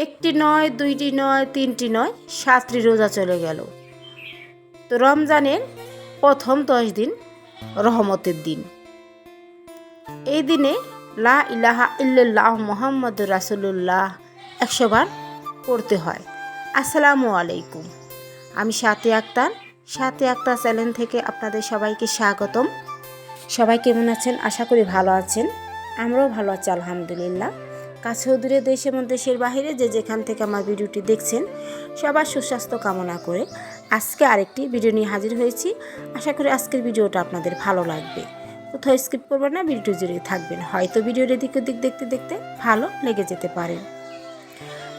একটি নয়, দুইটি নয়, তিনটি নয়, 7টি রোজা চলে গেল। তো রমজানের প্রথম 10 দিন রহমতের দিন। এই দিনে লা ইলাহা ইল্লাল্লাহ মুহাম্মাদুর রাসূলুল্লাহ 100 বার পড়তে হয়। আসসালামু আলাইকুম। আমি সাথী আক্তার চ্যানেল থেকে আপনাদের সবাইকে স্বাগতম। সবাই কেমন আছেন? আশা করি ভালো আছেন। আমরাও ভালো আছি আলহামদুলিল্লাহ। কাছেও দূরে, দেশে এবং দেশের বাইরে যে যেখান থেকে আমার ভিডিওটি দেখছেন, সবার সুস্বাস্থ্য কামনা করে আজকে আরেকটি ভিডিও নিয়ে হাজির হয়েছি। আশা করি আজকের ভিডিওটা আপনাদের ভালো লাগবে। কোথাও স্কিপ করবেন না, ভিডিওটি জুড়ে থাকবেন। হয়তো ভিডিওর এদিক ওদিক দেখতে দেখতে ভালো লেগে যেতে পারে।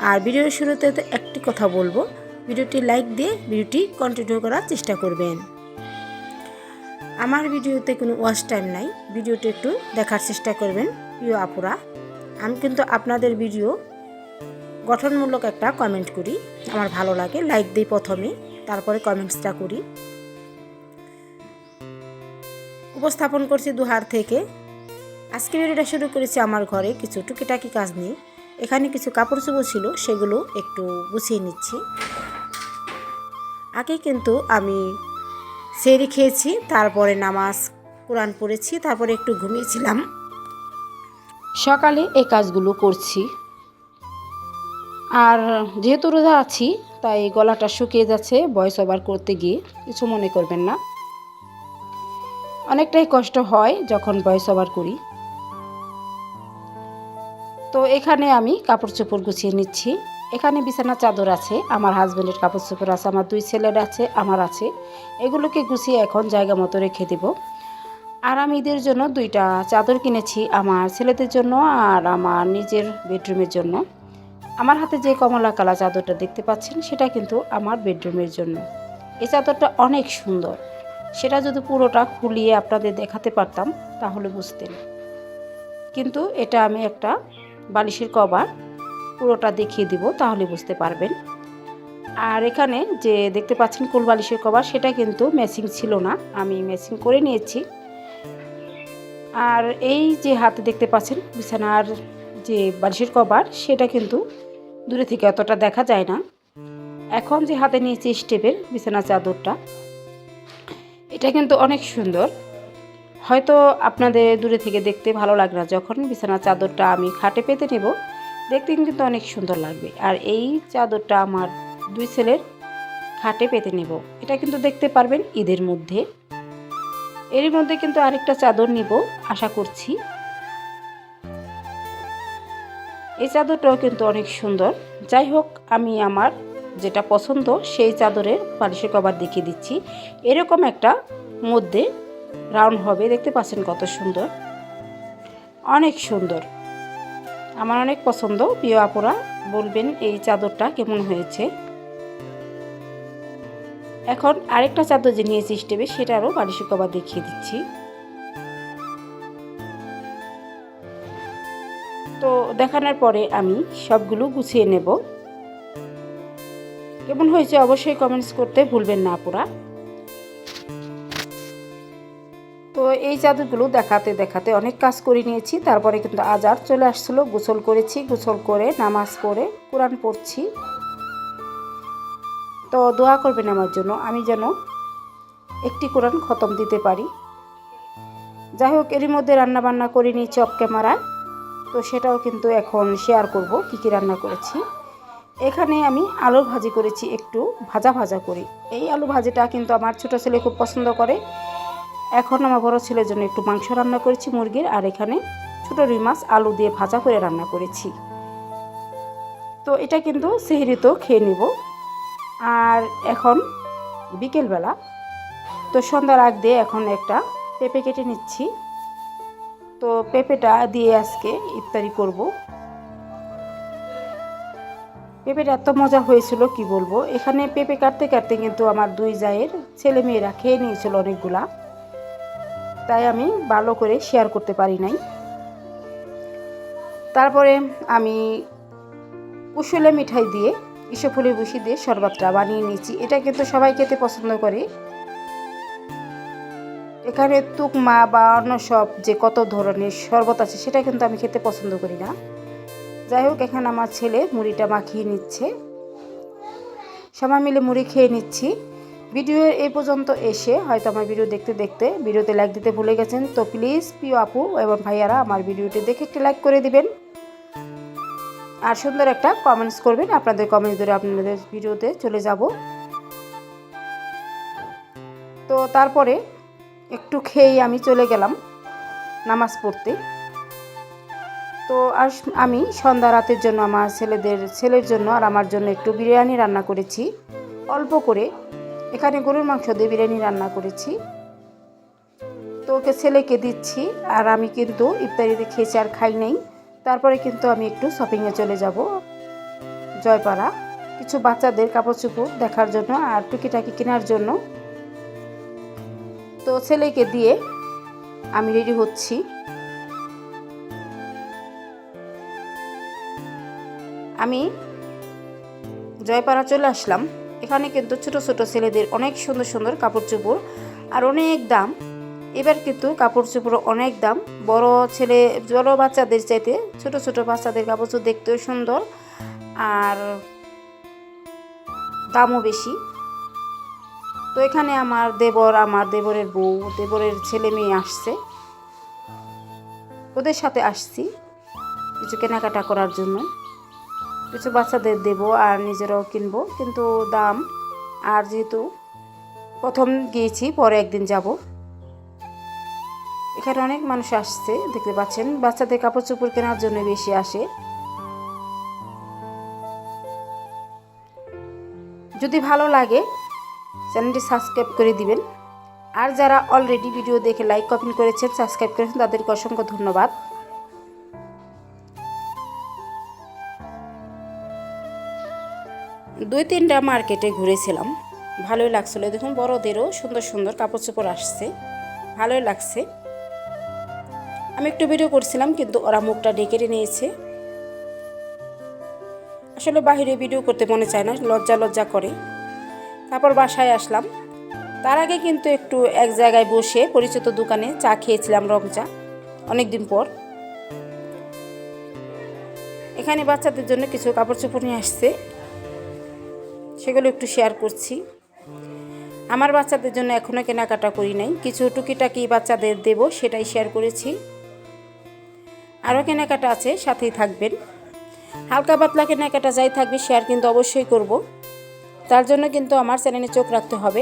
আর ভিডিওর শুরুতে তো একটি কথা বলবো, ভিডিওটি লাইক দিয়ে ভিডিওটি কন্টিনিউ করার চেষ্টা করবেন। আমার ভিডিওতে কোনো ওয়াচ টাইম নাই, ভিডিওটি একটু দেখার চেষ্টা করবেন প্রিয় আপুরা। আমি কিন্তু আপনাদের ভিডিও গঠনমূলক একটা কমেন্ট করি, আমার ভালো লাগে, লাইক দিই প্রথমে, তারপরে কমেন্টসটা করি। উপস্থাপন করছি দুহার থেকে। আজকে ভিডিওটা শুরু করেছি আমার ঘরে কিছু টুকিটাকি কাজ নিয়ে। এখানে কিছু কাপড় চোপড় ছিল, সেগুলো একটু গুছিয়ে নিচ্ছি। আগে কিন্তু আমি সেহরি খেয়েছি, তারপরে নামাজ কোরআন পড়েছি, তারপরে একটু ঘুমিয়েছিলাম। সকালে এই কাজগুলো করছি। আর যেহেতু রোজা আছি, তাই গলাটা শুকিয়ে যাচ্ছে ভয়েস ওভার করতে গিয়ে, কিছু মনে করবেন না। অনেকটাই কষ্ট হয় যখন ভয়েস ওভার করি। তো এখানে আমি কাপড় চোপড় গুছিয়ে নিচ্ছি। এখানে বিছানা চাদর আছে, আমার হাজব্যান্ডের কাপড় চোপড় আছে, আমার 2 ছেলের আছে, আমার আছে। এগুলোকে গুছিয়ে এখন জায়গা মতো রেখে দেব। আর আমি ঈদের জন্য 2টা চাদর কিনেছি, আমার ছেলেদের জন্য আর আমার নিজের বেডরুমের জন্য। আমার হাতে যে কমলা কালার চাদরটা দেখতে পাচ্ছেন, সেটা কিন্তু আমার বেডরুমের জন্য। এই চাদরটা অনেক সুন্দর। সেটা যদি পুরোটা খুলিয়ে আপনাদের দেখাতে পারতাম তাহলে বুঝতেন। কিন্তু এটা আমি একটা বালিশের কভার, পুরোটা দেখিয়ে দিব তাহলে বুঝতে পারবেন। আর এখানে যে দেখতে পাচ্ছেন কোল বালিশের কভার, সেটা কিন্তু ম্যাচিং ছিল না, আমি ম্যাচিং করে নিয়েছি। আর এই যে হাতে দেখতে পাচ্ছেন বিছানার যে বালিশের কভার, সেটা কিন্তু দূরে থেকে অতটা দেখা যায় না। এখন যে হাতে নিয়েছি স্টেপের বিছানা চাদরটা, এটা কিন্তু অনেক সুন্দর। হয়তো আপনাদের দূরে থেকে দেখতে ভালো লাগবে না, যখন বিছানা চাদরটা আমি খাটে পেতে নেব দেখতে কিন্তু অনেক সুন্দর লাগবে। আর এই চাদরটা আমার 2 ছেলের খাটে পেতে নেব, এটা কিন্তু দেখতে পারবেন ঈদের মধ্যে। এরই মধ্যে কিন্তু আরেকটা চাদর নিব আশা করছি। এই চাদরটাও কিন্তু অনেক সুন্দর। যাই হোক, আমি আমার যেটা পছন্দ সেই চাদরের বালিশের কভার দেখিয়ে দিচ্ছি। এরকম একটা মধ্যে রাউন্ড হবে, দেখতে পাচ্ছেন কত সুন্দর, অনেক সুন্দর, আমার অনেক পছন্দ। প্রিয় আপুরা বলবেন এই চাদরটা কেমন হয়েছে। এখন আরেকটা চাদর যে নিয়েছি স্টেপে, সেটারও বালিশের কভার দেখিয়ে দিচ্ছি। তো দেখানোর পরে আমি সবগুলো গুছিয়ে নেব। কেমন হয়েছে অবশ্যই কমেন্টস করতে ভুলবেন না আপুরা। তো এই চাদরগুলো দেখাতে দেখাতে অনেক কাজ করে নিয়েছি। তারপরে কিন্তু আজার চলে আসছিলো, গোসল করেছি, গোসল করে নামাজ পড়ে কোরআন পড়ছি। তো দোয়া করবেন আমার জন্য, আমি যেন একটি কোরআন খতম দিতে পারি। যাই হোক, এরই মধ্যে রান্নাবান্না করে নিয়েছি অফ ক্যামেরায়। তো সেটাও কিন্তু এখন শেয়ার করব কী কী রান্না করেছি। এখানে আমি আলু ভাজি করেছি, একটু ভাজা ভাজা করি। এই আলু ভাজিটা কিন্তু আমার ছোটো ছেলে খুব পছন্দ করে। এখন আমার বড় ছেলের জন্য একটু মাংস রান্না করেছি মুরগির, আর এখানে ছোটো রুই মাছ আলু দিয়ে ভাজা করে রান্না করেছি। তো এটা কিন্তু সেহরিতেও খেয়ে নিব। আর এখন বিকেলবেলা, তো সন্ধ্যার আগ দিয়ে এখন একটা পেঁপে কেটে নিচ্ছি। তো পেঁপেটা দিয়ে আজকে ইফতারি করব। পেঁপেটা এত মজা হয়েছিল কি বলবো। এখানে পেঁপে কাটতে কাটতে কিন্তু আমার 2 জায়ের ছেলে মেয়েরা খেয়ে নিয়েছিল অনেকগুলা, তাই আমি ভালো করে শেয়ার করতে পারি নাই। তারপরে আমি কুশলে মিঠাই দিয়ে ইসবফুলি বুশি দিয়ে শরবতটা বানিয়ে নিয়েছি। এটা কিন্তু সবাই খেতে পছন্দ করে। এখানে তুকমা বা অন্য সব যে কত ধরনের শরবত আছে, সেটা কিন্তু আমি খেতে পছন্দ করি না। যাই হোক, এখানে আমার ছেলে মুড়িটা মাখিয়ে নিচ্ছে, সবাই মিলে মুড়ি খেয়ে নিচ্ছি। ভিডিওর এই পর্যন্ত এসে হয়তো আমার ভিডিও দেখতে দেখতে ভিডিওতে লাইক দিতে ভুলে গেছেন, তো প্লিজ প্রিয় আপু এবং ভাইয়ারা আমার ভিডিওটি দেখে একটি লাইক করে দিবেন আর সুন্দর একটা কমেন্টস করবেন। আপনাদের কমেন্টস ধরে আপনাদের ভিডিওতে চলে যাব। তো তারপরে একটু খেয়েই আমি চলে গেলাম নামাজ পড়তে। তো আর আমি সন্ধ্যা রাতের জন্য আমার ছেলের জন্য আর আমার জন্য একটু বিরিয়ানি রান্না করেছি, অল্প করে। এখানে গরুর মাংস দিয়ে বিরিয়ানি রান্না করেছি, তো ওকে ছেলেকে দিচ্ছি। আর আমি কিন্তু ইফতারিতে খেয়েছি, আর খাই নাই। তারপরে কিন্তু আমি একটু শপিংয়ে চলে যাব জয়পাড়া, কিছু বাচ্চাদের কাপড় চোপড় দেখার জন্য আর টুকিটাকি কেনার জন্য। তো ছেলেকে দিয়ে আমি রেডি হচ্ছি। আমি জয়পাড়া চলে আসলাম। এখানে কিন্তু ছোট ছোট ছেলেদের অনেক সুন্দর সুন্দর কাপড় চোপড় আর অনেক দাম। এবার কিন্তু কাপড় চোপড় অনেক দাম, বড় বাচ্চাদের চাইতে ছোট ছোট বাচ্চাদের কাপড় চোপড় দেখতেও সুন্দর আর দামও বেশি। তো এখানে আমার দেবরের বউ, দেবরের ছেলে মেয়ে আসছে, ওদের সাথে আসছি কিছু কেনাকাটা করার জন্য। কিছু বাচ্চাদের দেব আর নিজেরাও কিনবো, কিন্তু দাম। আর যেহেতু প্রথম গিয়েছি, পরে একদিন যাব। এখানে অনেক মানুষ আসছে, দেখতে পাচ্ছেন, বাচ্চাদের কাপড় চোপড় কেনার জন্য বেশি আসে। যদি ভালো লাগে চ্যানেলটি সাবস্ক্রাইব করে দিবেন। আর যারা অলরেডি ভিডিও দেখে লাইক কমেন্ট করেছেন, সাবস্ক্রাইব করেছেন, তাদেরকে অসংখ্য ধন্যবাদ। দুই তিনটা মার্কেটে ঘুরেছিলাম, ভালোই লাগছিল। দেখুন বড়দেরও সুন্দর সুন্দর কাপড় চোপড় আসছে, ভালোই লাগছে। আমি একটু ভিডিও করছিলাম, কিন্তু ওরা মুখটা ঢেকে নিয়েছে। আসলে বাইরে ভিডিও করতে মনে চায় না, লজ্জা লজ্জা করে। তারপর বাসায় আসলাম। তার আগে কিন্তু একটু এক জায়গায় বসে পরিচিত দোকানে চা খেয়েছিলাম, রং চা, অনেকদিন পর। এখানে বাচ্চাদের জন্য কিছু কাপড় চোপড় নিয়ে আসছে, সেগুলো একটু শেয়ার করছি। আমার বাচ্চাদের জন্য এখনও কেনাকাটা করি নাই, কিছু টুকিটাকি বাচ্চাদের দেব, সেটাই শেয়ার করেছি। আরও কেনাকাটা আছে, সাথেই থাকবেন। হালকা পাতলা কেনাকাটা যাই থাকবে, শেয়ার কিন্তু অবশ্যই করব। তার জন্য কিন্তু আমার চ্যানেলে চোখ রাখতে হবে।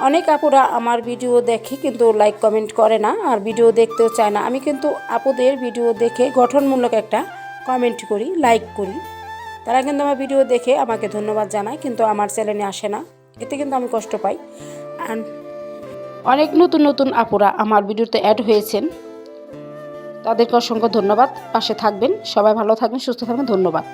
অনেক আপুরা আমার ভিডিও দেখে কিন্তু লাইক কমেন্ট করে না, আর ভিডিও দেখতেও চায় না। আমি কিন্তু আপুদের ভিডিও দেখে গঠনমূলক একটা কমেন্ট করি, লাইক করি। তারা কিন্তু আমার ভিডিও দেখে আমাকে ধন্যবাদ জানায়, কিন্তু আমার চ্যানেলে আসে না। এতে কিন্তু আমি কষ্ট পাই। আর অনেক নতুন নতুন আপুরা আমার ভিডিওতে অ্যাড হয়েছেন, তাদেরকে অসংখ্য ধন্যবাদ। পাশে থাকবেন, সবাই ভালো থাকবেন, সুস্থ থাকবেন। ধন্যবাদ।